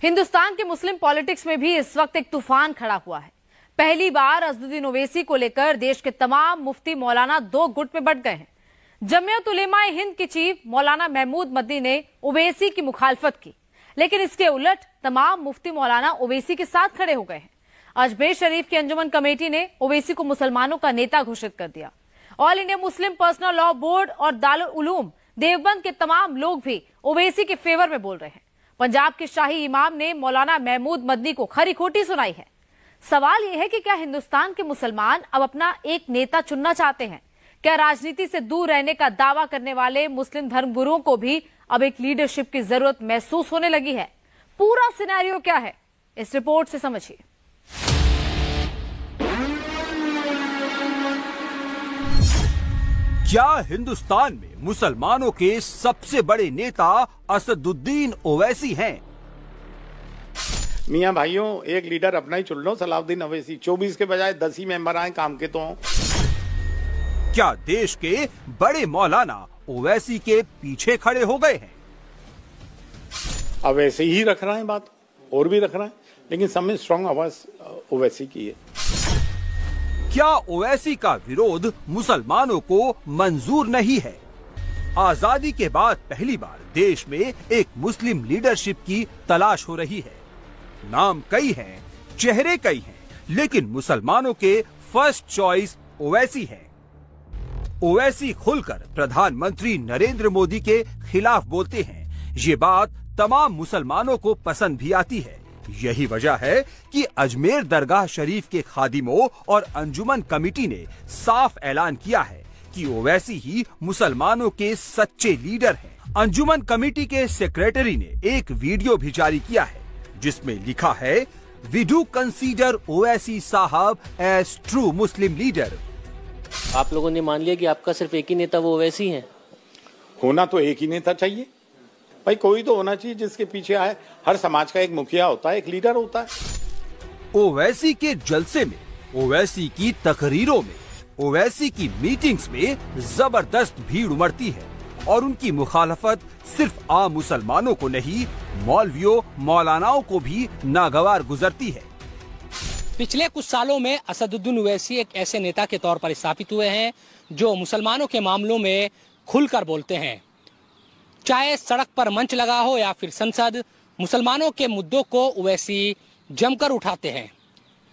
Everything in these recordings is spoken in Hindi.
हिंदुस्तान के मुस्लिम पॉलिटिक्स में भी इस वक्त एक तूफान खड़ा हुआ है। पहली बार अज़दुद्दीन ओवैसी को लेकर देश के तमाम मुफ्ती मौलाना दो गुट में बंट गए हैं। जमीयत उलेमा हिंद के चीफ मौलाना महमूद मदनी ने ओवैसी की मुखालफत की, लेकिन इसके उलट तमाम मुफ्ती मौलाना ओवैसी के साथ खड़े हो गए हैं। अजमेर शरीफ की अंजुमन कमेटी ने ओवैसी को मुसलमानों का नेता घोषित कर दिया। All India Muslim personal law board और दारुल उलूम देवबंद के तमाम लोग भी ओवैसी के फेवर में बोल रहे हैं। पंजाब के शाही इमाम ने मौलाना महमूद मदनी को खरी खोटी सुनाई है। सवाल यह है कि क्या हिंदुस्तान के मुसलमान अब अपना एक नेता चुनना चाहते हैं? क्या राजनीति से दूर रहने का दावा करने वाले मुस्लिम धर्मगुरुओं को भी अब एक लीडरशिप की जरूरत महसूस होने लगी है? पूरा सिनेरियो क्या है, इस रिपोर्ट से समझिए। क्या हिंदुस्तान में मुसलमानों के सबसे बड़े नेता असदुद्दीन ओवैसी हैं? मियां भाइयों, एक लीडर अपना ही चुन लो, सलाउद्दीन ओवैसी। 24 के बजाय 10 ही मेंबर आए, काम के तो हों। क्या देश के बड़े मौलाना ओवैसी के पीछे खड़े हो गए हैं? अब वैसे ही रख रहे हैं, बात और भी रख रहे हैं, लेकिन सब में स्ट्रांग आवाज ओवैसी की है। क्या ओवैसी का विरोध मुसलमानों को मंजूर नहीं है? आजादी के बाद पहली बार देश में एक मुस्लिम लीडरशिप की तलाश हो रही है। नाम कई हैं, चेहरे कई हैं, लेकिन मुसलमानों के फर्स्ट चॉइस ओवैसी है। ओवैसी खुलकर प्रधानमंत्री नरेंद्र मोदी के खिलाफ बोलते हैं। ये बात तमाम मुसलमानों को पसंद भी आती है। यही वजह है कि अजमेर दरगाह शरीफ के खादिमों और अंजुमन कमेटी ने साफ ऐलान किया है कि ओवैसी ही मुसलमानों के सच्चे लीडर हैं। अंजुमन कमेटी के सेक्रेटरी ने एक वीडियो भी जारी किया है, जिसमें लिखा है, वी डू कंसीडर ओवैसी साहब एज ट्रू मुस्लिम लीडर। आप लोगों ने मान लिया कि आपका सिर्फ एक ही नेता वो ओवैसी हैं? होना तो एक ही नेता चाहिए भाई, कोई तो होना चाहिए जिसके पीछे आए। हर समाज का एक मुखिया होता है, एक लीडर होता है। ओवैसी के जलसे में, ओवैसी की तकरीरों में, ओवैसी की मीटिंग्स में जबरदस्त भीड़ उमड़ती है और उनकी मुखालफत सिर्फ आम मुसलमानों को नहीं, मौलवियों मौलानाओं को भी नागवार गुजरती है। पिछले कुछ सालों में असदुद्दीन ओवैसी एक ऐसे नेता के तौर पर स्थापित हुए हैं जो मुसलमानों के मामलों में खुलकर बोलते हैं। चाहे सड़क पर मंच लगा हो या फिर संसद, मुसलमानों के मुद्दों को ओवैसी जमकर उठाते हैं।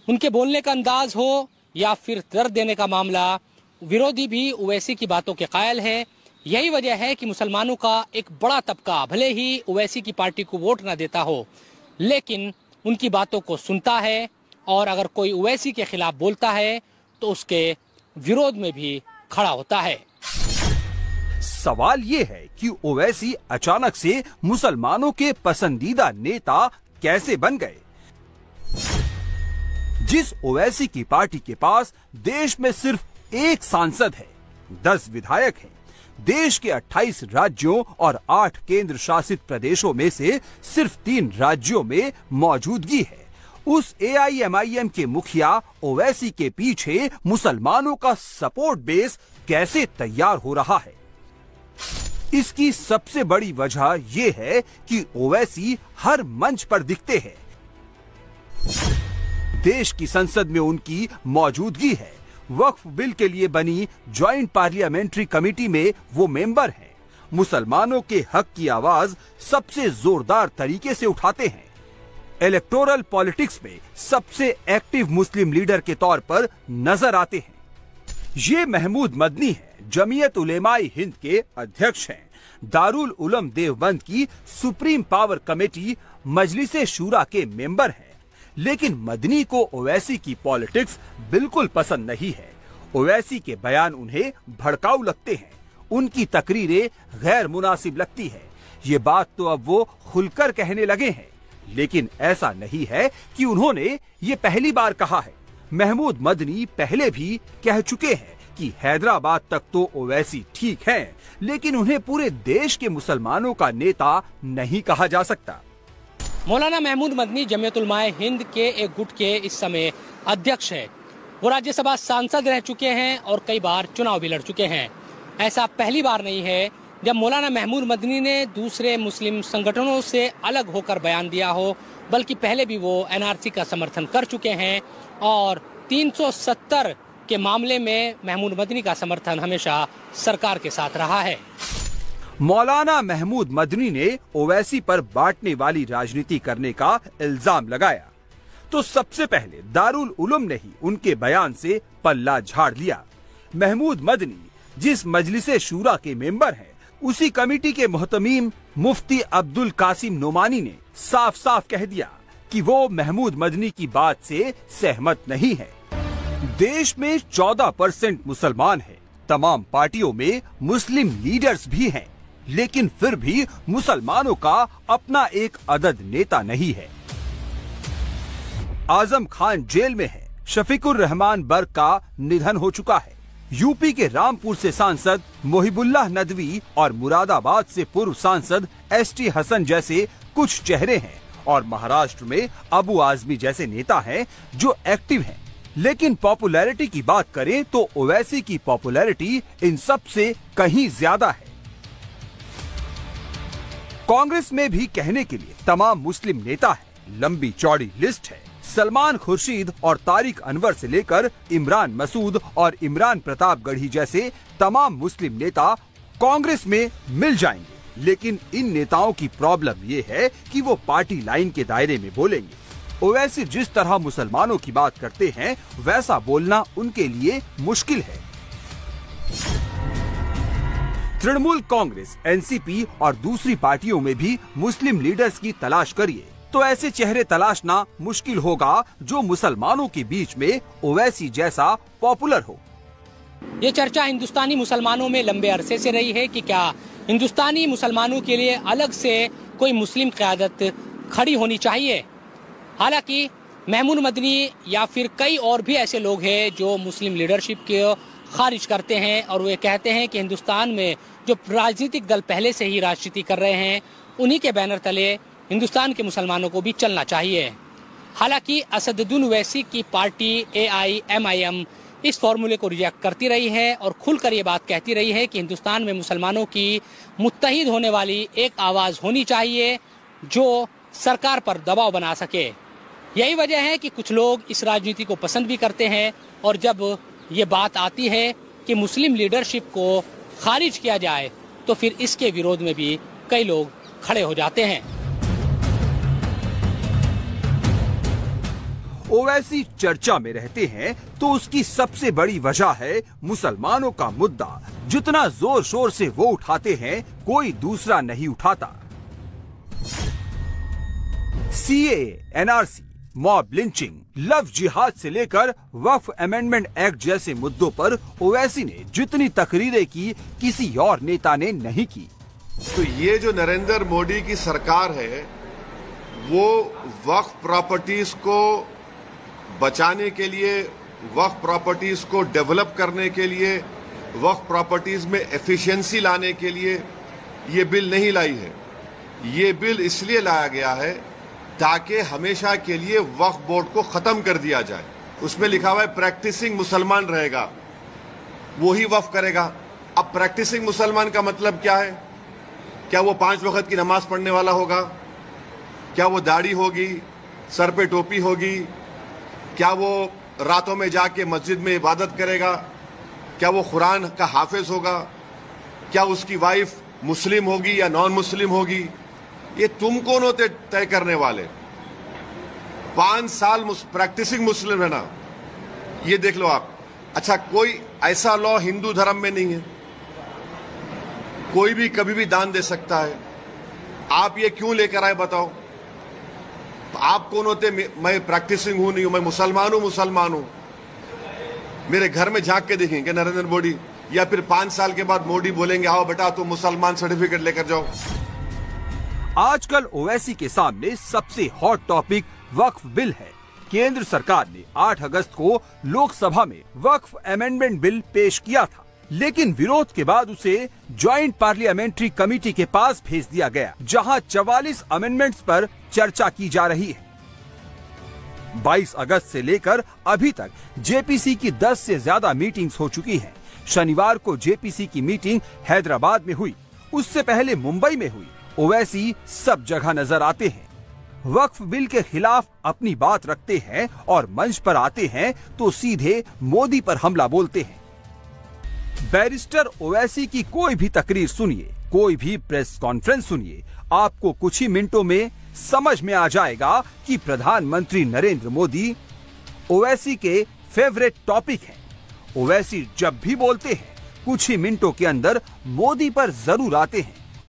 उनके बोलने का अंदाज हो या फिर दर्द देने का मामला, विरोधी भी ओवैसी की बातों के कायल है। यही वजह है कि मुसलमानों का एक बड़ा तबका भले ही ओवैसी की पार्टी को वोट न देता हो, लेकिन उनकी बातों को सुनता है और अगर कोई ओवैसी के खिलाफ बोलता है तो उसके विरोध में भी खड़ा होता है। सवाल ये है कि ओवैसी अचानक से मुसलमानों के पसंदीदा नेता कैसे बन गए? जिस ओवैसी की पार्टी के पास देश में सिर्फ एक सांसद है, 10 विधायक हैं, देश के 28 राज्यों और 8 केंद्र शासित प्रदेशों में से सिर्फ 3 राज्यों में मौजूदगी है, उस AIMIM के मुखिया ओवैसी के पीछे मुसलमानों का सपोर्ट बेस कैसे तैयार हो रहा है? इसकी सबसे बड़ी वजह यह है कि ओवैसी हर मंच पर दिखते हैं। देश की संसद में उनकी मौजूदगी है। वक्फ बिल के लिए बनी ज्वाइंट पार्लियामेंट्री कमेटी में वो मेंबर हैं। मुसलमानों के हक की आवाज सबसे जोरदार तरीके से उठाते हैं। इलेक्टोरल पॉलिटिक्स में सबसे एक्टिव मुस्लिम लीडर के तौर पर नजर आते हैं। ये महमूद मदनी है, जमीयत उलेमा हिंद के अध्यक्ष हैं। दारुल उलूम देवबंद की सुप्रीम पावर कमेटी मजलिसे शूरा के मेंबर हैं। लेकिन मदनी को ओवैसी की पॉलिटिक्स बिल्कुल पसंद नहीं है। ओवैसी के बयान उन्हें भड़काऊ लगते हैं, उनकी तकरीरें गैर मुनासिब लगती है। ये बात तो अब वो खुलकर कहने लगे हैं, लेकिन ऐसा नहीं है कि उन्होंने ये पहली बार कहा है। महमूद मदनी पहले भी कह चुके हैं कि हैदराबाद तक तो ओवैसी ठीक है, लेकिन उन्हें पूरे देश के मुसलमानों का नेता नहीं कहा जा सकता। मौलाना महमूद मदनी जमीयत उलमा हिंद के एक गुट के इस समय अध्यक्ष है। वो राज्यसभा सांसद रह चुके हैं और कई बार चुनाव भी लड़ चुके हैं। ऐसा पहली बार नहीं है जब मौलाना महमूद मदनी ने दूसरे मुस्लिम संगठनों से अलग होकर बयान दिया हो, बल्कि पहले भी वो एनआरसी का समर्थन कर चुके हैं और 370 के मामले में महमूद मदनी का समर्थन हमेशा सरकार के साथ रहा है। मौलाना महमूद मदनी ने ओवैसी पर बांटने वाली राजनीति करने का इल्जाम लगाया तो सबसे पहले दारुल उलूम ने ही उनके बयान से पल्ला झाड़ लिया। महमूद मदनी जिस मजलिसे शूरा के मेंबर हैं, उसी कमेटी के मुहतमीम मुफ्ती अब्दुल कासिम नोमानी ने साफ साफ कह दिया कि वो महमूद मदनी की बात से सहमत नहीं है। देश में 14% मुसलमान हैं, तमाम पार्टियों में मुस्लिम लीडर्स भी हैं, लेकिन फिर भी मुसलमानों का अपना एक अदद नेता नहीं है। आजम खान जेल में है, शफीकुर रहमान बर्क का निधन हो चुका है। यूपी के रामपुर से सांसद मोहिबुल्लाह नदवी और मुरादाबाद से पूर्व सांसद एसटी हसन जैसे कुछ चेहरे हैं और महाराष्ट्र में अबू आजमी जैसे नेता हैं जो एक्टिव हैं। लेकिन पॉपुलैरिटी की बात करें तो ओवैसी की पॉपुलैरिटी इन सब से कहीं ज्यादा है। कांग्रेस में भी कहने के लिए तमाम मुस्लिम नेता है, लंबी चौड़ी लिस्ट है। सलमान खुर्शीद और तारिक अनवर से लेकर इमरान मसूद और इमरान प्रतापगढ़ी जैसे तमाम मुस्लिम नेता कांग्रेस में मिल जाएंगे, लेकिन इन नेताओं की प्रॉब्लम ये है कि वो पार्टी लाइन के दायरे में बोलेंगे। ओवैसी जिस तरह मुसलमानों की बात करते हैं, वैसा बोलना उनके लिए मुश्किल है। तृणमूल कांग्रेस, एनसीपी और दूसरी पार्टियों में भी मुस्लिम लीडर्स की तलाश करिए तो ऐसे चेहरे तलाशना मुश्किल होगा जो मुसलमानों के बीच में ओवैसी जैसा पॉपुलर हो। ये चर्चा हिंदुस्तानी मुसलमानों में लंबे अरसे से रही है कि क्या हिंदुस्तानी मुसलमानों के लिए अलग से कोई मुस्लिम क़यादत खड़ी होनी चाहिए। हालांकि महमूद मदनी या फिर कई और भी ऐसे लोग हैं जो मुस्लिम लीडरशिप के खारिज करते हैं और वे कहते हैं कि हिंदुस्तान में जो राजनीतिक दल पहले से ही राजनीति कर रहे हैं, उन्हीं के बैनर तले हिंदुस्तान के मुसलमानों को भी चलना चाहिए। हालांकि असदुद्दीन ओवैसी की पार्टी AIMIM इस फॉर्मूले को रिजेक्ट करती रही है और खुलकर ये बात कहती रही है कि हिंदुस्तान में मुसलमानों की मुत्तहिद होने वाली एक आवाज़ होनी चाहिए जो सरकार पर दबाव बना सके। यही वजह है कि कुछ लोग इस राजनीति को पसंद भी करते हैं और जब ये बात आती है कि मुस्लिम लीडरशिप को खारिज किया जाए तो फिर इसके विरोध में भी कई लोग खड़े हो जाते हैं। ओवैसी चर्चा में रहते हैं तो उसकी सबसे बड़ी वजह है मुसलमानों का मुद्दा जितना जोर शोर से वो उठाते हैं, कोई दूसरा नहीं उठाता। CAA, NRC, mob lynching, love जिहाद से लेकर वक्फ अमेंडमेंट एक्ट जैसे मुद्दों पर ओवैसी ने जितनी तकरीरें की किसी और नेता ने नहीं की। तो ये जो नरेंद्र मोदी की सरकार है वो वक्फ प्रॉपर्टीज को बचाने के लिए, वक्फ प्रॉपर्टीज को डेवलप करने के लिए, वक्फ प्रॉपर्टीज में एफिशिएंसी लाने के लिए ये बिल नहीं लाई है। ये बिल इसलिए लाया गया है ताकि हमेशा के लिए वक्फ बोर्ड को खत्म कर दिया जाए। उसमें लिखा हुआ है प्रैक्टिसिंग मुसलमान रहेगा, वो ही वक्फ करेगा। अब प्रैक्टिसिंग मुसलमान का मतलब क्या है? क्या वो 5 वक्त की नमाज पढ़ने वाला होगा? क्या वो दाढ़ी होगी, सर पे टोपी होगी? क्या वो रातों में जाके मस्जिद में इबादत करेगा? क्या वो कुरान का हाफिज होगा? क्या उसकी वाइफ मुस्लिम होगी या नॉन मुस्लिम होगी? ये तुम कौन होते तय करने वाले? 5 साल प्रैक्टिसिंग मुस्लिम है ना, ये देख लो आप। अच्छा, कोई ऐसा लॉ हिंदू धर्म में नहीं है, कोई भी कभी भी दान दे सकता है। आप ये क्यों लेकर आए बताओ? तो आप कौन होते? मैं प्रैक्टिसिंग हूं नहीं हूं, मैं मुसलमान हूं। मेरे घर में झांक के देखेंगे नरेंद्र मोदी, या फिर 5 साल के बाद मोदी बोलेंगे आओ बेटा तुम मुसलमान सर्टिफिकेट लेकर जाओ। आजकल ओवैसी के सामने सबसे हॉट टॉपिक वक्फ बिल है। केंद्र सरकार ने 8 अगस्त को लोकसभा में वक्फ अमेंडमेंट बिल पेश किया था, लेकिन विरोध के बाद उसे ज्वाइंट पार्लियामेंट्री कमेटी के पास भेज दिया गया, जहां 44 अमेंडमेंट्स पर चर्चा की जा रही है। 22 अगस्त से लेकर अभी तक जेपीसी की 10 से ज्यादा मीटिंग्स हो चुकी हैं। शनिवार को जेपीसी की मीटिंग हैदराबाद में हुई उससे पहले मुंबई में हुई, ओवैसी सब जगह नजर आते हैं। वक्फ बिल के खिलाफ अपनी बात रखते हैं और मंच पर आते हैं तो सीधे मोदी पर हमला बोलते हैं। बैरिस्टर ओवैसी की कोई भी तकरीर सुनिए, कोई भी प्रेस कॉन्फ्रेंस सुनिए, आपको कुछ ही मिनटों में समझ में आ जाएगा कि प्रधानमंत्री नरेंद्र मोदी ओवैसी के फेवरेट टॉपिक हैं। ओवैसी जब भी बोलते हैं कुछ ही मिनटों के अंदर मोदी पर जरूर आते हैं।